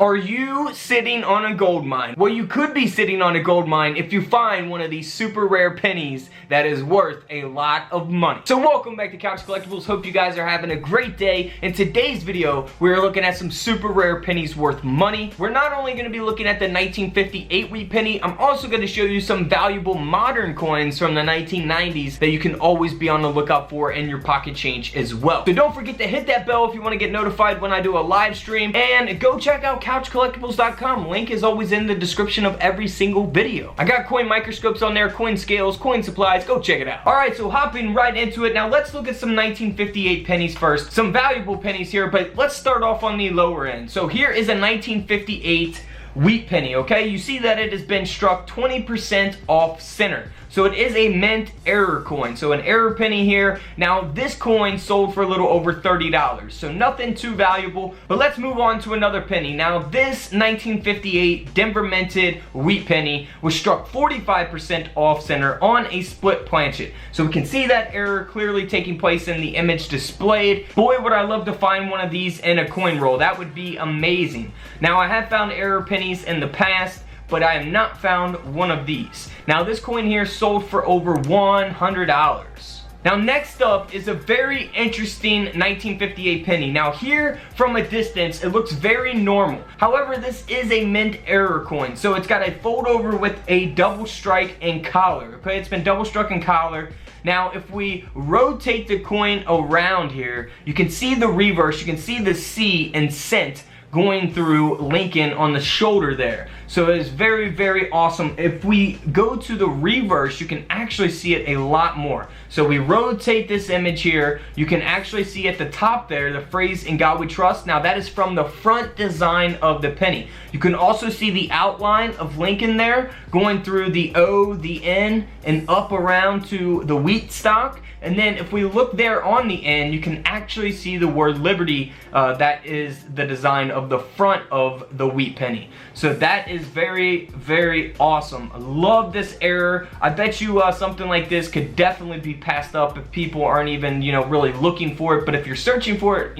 Are you sitting on a gold mine? Well, you could be sitting on a gold mine if you find one of these super rare pennies that is worth a lot of money. So welcome back to Couch Collectibles. Hope you guys are having a great day. In today's video, we're looking at some super rare pennies worth money. We're not only going to be looking at the 1958 wheat penny, I'm also going to show you some valuable modern coins from the 1990s that you can always be on the lookout for in your pocket change as well. So don't forget to hit that bell if you want to get notified when I do a live stream, and go check out couchcollectibles.com. Link is always in the description of every single video. I got coin microscopes on there, coin scales, coin supplies. Go check it out. Alright, so hopping right into it. Now let's look at some 1958 pennies first. Some valuable pennies here, but let's start off on the lower end. So here is a 1958 wheat penny, okay? You see that it has been struck 20% off center. So it is a mint error coin. So an error penny here. Now this coin sold for a little over $30. So nothing too valuable. But let's move on to another penny. Now this 1958 Denver minted wheat penny was struck 45% off center on a split planchet. So we can see that error clearly taking place in the image displayed. Boy, would I love to find one of these in a coin roll. That would be amazing. Now I have found error pennies in the past, but I have not found one of these. Now this coin here sold for over $100. Now next up is a very interesting 1958 penny. Now here from a distance it looks very normal. However, this is a mint error coin. So it's got a fold over with a double strike and collar. Okay, it's been double struck and collar. Now if we rotate the coin around here, you can see the reverse, you can see the C and cent going through Lincoln on the shoulder there. So it is very, very awesome. If we go to the reverse, you can actually see it a lot more. So we rotate this image here, you can actually see at the top there the phrase "In God We Trust." Now that is from the front design of the penny. You can also see the outline of Lincoln there going through the O, the N, and up around to the wheat stock. And then if we look there on the end, you can actually see the word Liberty. That is the design of the front of the wheat penny. So that is very, very awesome. I love this error. I bet you something like this could definitely be passed up if people aren't even, really looking for it. But if you're searching for it,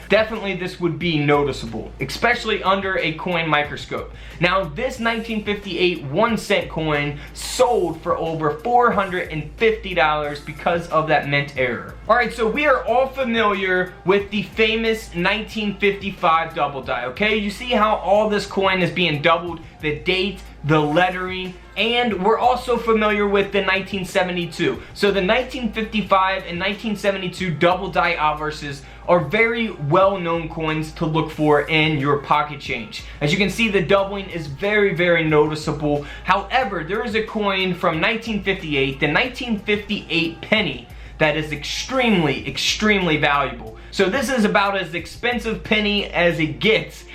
definitely this would be noticeable, especially under a coin microscope. Now this 1958 1-cent coin sold for over $450 because of that mint error. Alright, so we are all familiar with the famous 1955 double die, okay? You see how all this coin is being doubled, the date, the lettering, and we're also familiar with the 1972. So the 1955 and 1972 double die obverses are very well-known coins to look for in your pocket change. As you can see, the doubling is very, very noticeable. However, there is a coin from 1958, the 1958 penny, that is extremely, extremely valuable. So this is about as expensive penny as it gets.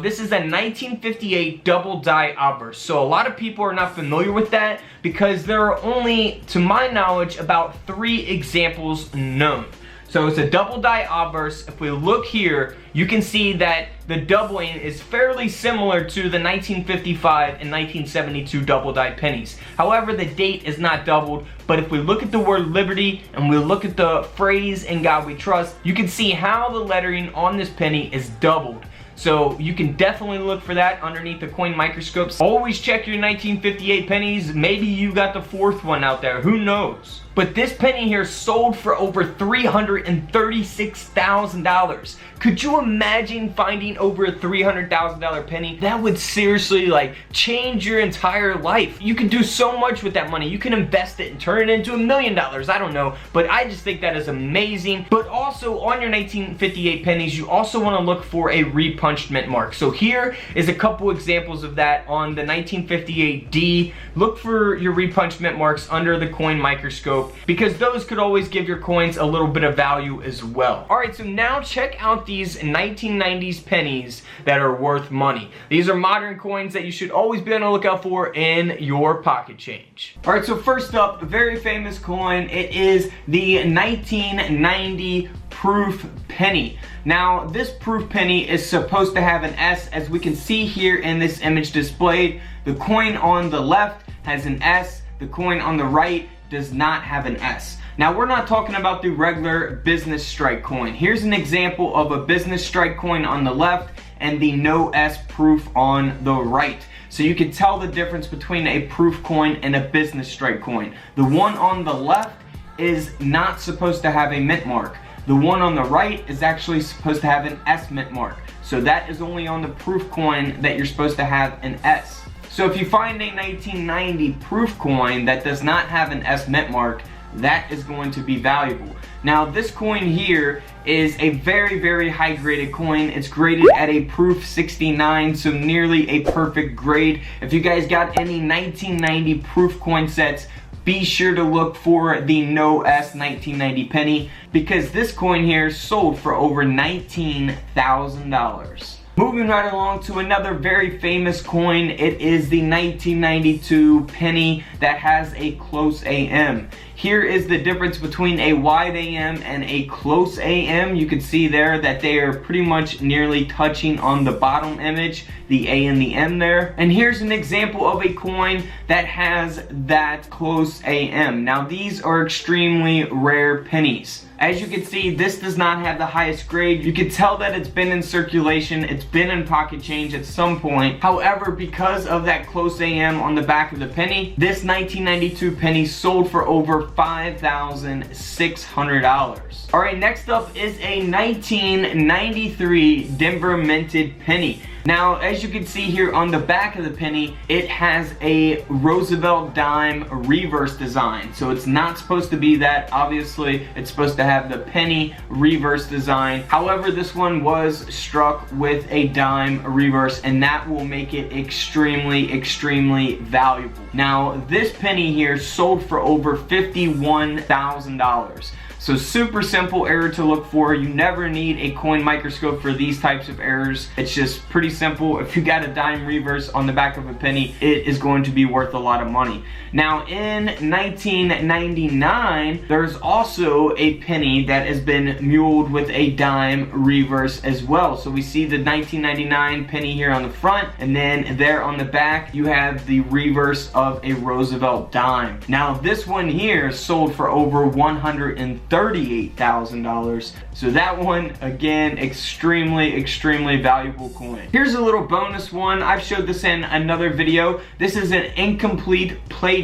This is a 1958 double die obverse. So a lot of people are not familiar with that because there are only, to my knowledge, about 3 examples known. So it's a double die obverse. If we look here, you can see that the doubling is fairly similar to the 1955 and 1972 double die pennies. However, the date is not doubled, but if we look at the word Liberty and we look at the phrase "In God We Trust," you can see how the lettering on this penny is doubled. So you can definitely look for that underneath the coin microscopes. Always check your 1958 pennies. Maybe you got the 4th one out there. Who knows? But this penny here sold for over $336,000. Could you imagine finding over a $300,000 penny? That would seriously change your entire life. You can do so much with that money. You can invest it and turn it into $1 million. I don't know, but I just think that is amazing. But also on your 1958 pennies, you also want to look for a repunched mint mark. So here is a couple examples of that on the 1958 D. Look for your repunched mint marks under the coin microscope, because those could always give your coins a little bit of value as well. Alright, so now check out these 1990s pennies that are worth money. These are modern coins that you should always be on the lookout for in your pocket change. Alright, so first up, a very famous coin. It is the 1990 proof penny. Now this proof penny is supposed to have an S, as we can see here in this image displayed. The coin on the left has an S, the coin on the right does not have an S. Now we're not talking about the regular business strike coin. Here's an example of a business strike coin on the left and the no S proof on the right. So you can tell the difference between a proof coin and a business strike coin. The one on the left is not supposed to have a mint mark. The one on the right is actually supposed to have an S mint mark. So that is only on the proof coin that you're supposed to have an S. So if you find a 1990 proof coin that does not have an S mint mark, that is going to be valuable. Now this coin here is a very high graded coin. It's graded at a proof 69, so nearly a perfect grade. If you guys got any 1990 proof coin sets, be sure to look for the no S 1990 penny, because this coin here sold for over $19,000. Moving right along to another very famous coin, it is the 1992 penny that has a close AM. Here is the difference between a wide AM and a close AM. You can see there that they are pretty much nearly touching on the bottom image, the A and the M there. And here's an example of a coin that has that close AM. Now these are extremely rare pennies. As you can see, this does not have the highest grade. You can tell that it's been in circulation, it's been in pocket change at some point. However, because of that close AM on the back of the penny, this 1992 penny sold for over $5,600. Alright, next up is a 1993 Denver minted penny. Now, as you can see here on the back of the penny, it has a Roosevelt dime reverse design. So it's not supposed to be that. Obviously, it's supposed to have the penny reverse design. However, this one was struck with a dime reverse, and that will make it extremely valuable. Now, this penny here sold for over $51,000. So super simple error to look for. You never need a coin microscope for these types of errors. It's just pretty simple. If you got a dime reverse on the back of a penny, it is going to be worth a lot of money. Now in 1999, there's also a penny that has been muled with a dime reverse as well. So we see the 1999 penny here on the front, and then there on the back, you have the reverse of a Roosevelt dime. Now this one here sold for over $138,000. So that one, again, extremely valuable coin. Here's a little bonus one. I've showed this in another video. This is an incomplete plating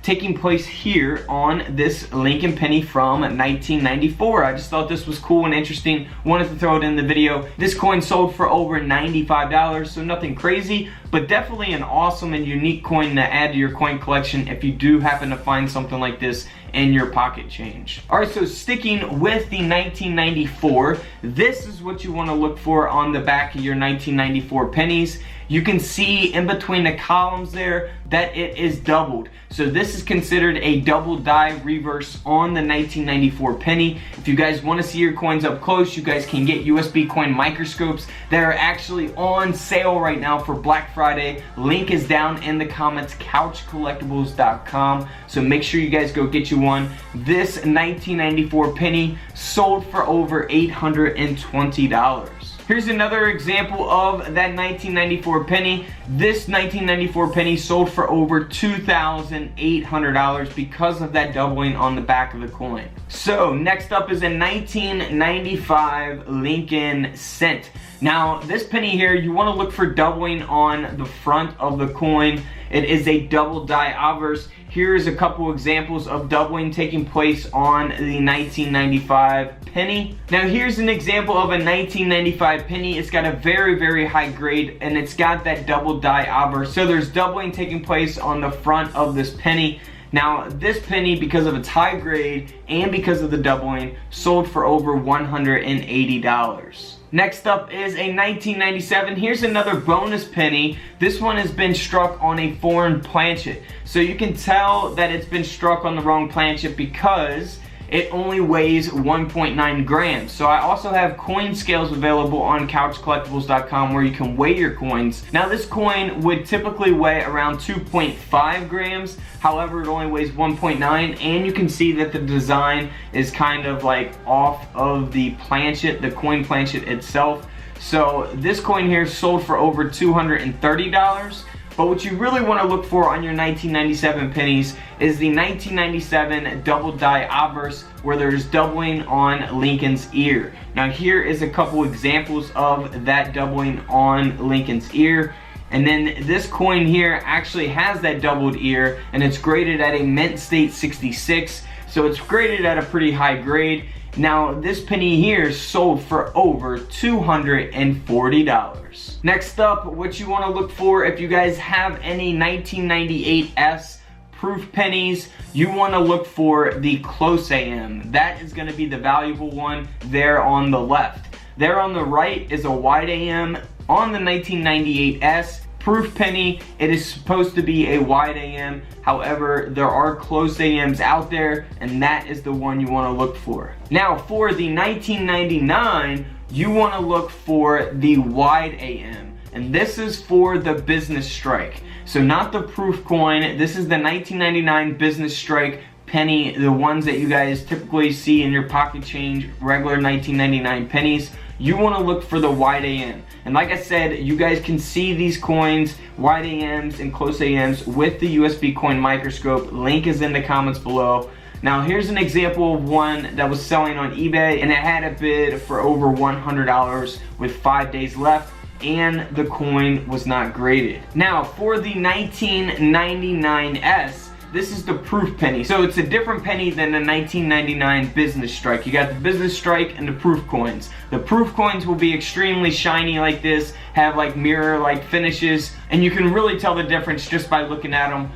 taking place here on this Lincoln penny from 1994. I just thought this was cool and interesting. Wanted to throw it in the video. This coin sold for over $95, so nothing crazy, but definitely an awesome and unique coin to add to your coin collection if you do happen to find something like this in your pocket change. Alright, so sticking with the 1994, this is what you want to look for on the back of your 1994 pennies. You can see in between the columns there that it is doubled. So this is considered a double die reverse on the 1994 penny. If you guys want to see your coins up close, you guys can get USB coin microscopes that are actually on sale right now for Black Friday. Link is down in the comments, couchcollectibles.com. So make sure you guys go get you one. This 1994 penny sold for over $820. Here's another example of that 1994 penny. This 1994 penny sold for over $2,800 because of that doubling on the back of the coin. So next up is a 1995 Lincoln cent. Now this penny here, you want to look for doubling on the front of the coin. It is a double die obverse. Here's a couple examples of doubling taking place on the 1995 penny. Now here's an example of a 1995 penny. It's got a very high grade, and it's got that double die obverse. So there's doubling taking place on the front of this penny. Now this penny, because of its high grade and because of the doubling, sold for over $180. Next up is a 1997. Here's another bonus penny. This one has been struck on a foreign planchet. So you can tell that it's been struck on the wrong planchet because it only weighs 1.9 grams. So I also have coin scales available on couchcollectibles.com where you can weigh your coins. Now this coin would typically weigh around 2.5 grams. However, it only weighs 1.9, and you can see that the design is kind of like off of the planchet, the coin planchet itself. So this coin here sold for over $230. But what you really want to look for on your 1997 pennies is the 1997 double die obverse, where there's doubling on Lincoln's ear. Now here is a couple examples of that doubling on Lincoln's ear. And then this coin here actually has that doubled ear, and it's graded at a mint state 66, so it's graded at a pretty high grade. Now this penny here sold for over $240. Next up, what you want to look for, if you guys have any 1998 S proof pennies, you want to look for the close AM. That is going to be the valuable one there on the left. There on the right is a wide AM. On the 1998 S proof penny, it is supposed to be a wide AM. However, there are close AMs out there, and that is the one you want to look for. Now for the 1999, you want to look for the wide AM, and this is for the business strike. So not the proof coin, this is the 1999 business strike penny, the ones that you guys typically see in your pocket change, regular 1999 pennies. You want to look for the wide AM. And like I said, you guys can see these coins, wide AMs and close AMs, with the USB coin microscope. Link is in the comments below. Now here's an example of one that was selling on eBay, and it had a bid for over $100 with 5 days left, and the coin was not graded. Now for the 1999 S, this is the proof penny. So it's a different penny than the 1999 business strike. You got the business strike and the proof coins. The proof coins will be extremely shiny like this, have like mirror-like finishes, and you can really tell the difference just by looking at them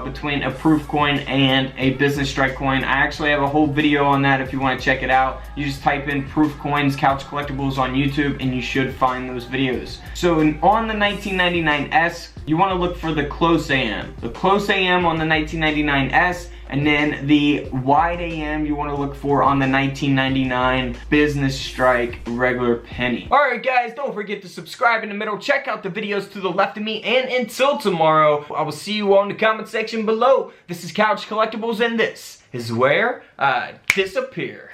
between a proof coin and a business strike coin. I actually have a whole video on that if you want to check it out. You just type in proof coins couch collectibles on YouTube and you should find those videos. So on the 1999 S, you want to look for the close AM. The close AM on the 1999 S, and then the wide AM you want to look for on the 1999 business strike regular penny. Alright guys, don't forget to subscribe in the middle. Check out the videos to the left of me, and until tomorrow, I will see you all in the comment section below. This is Couch Collectibles, and this is where I disappear.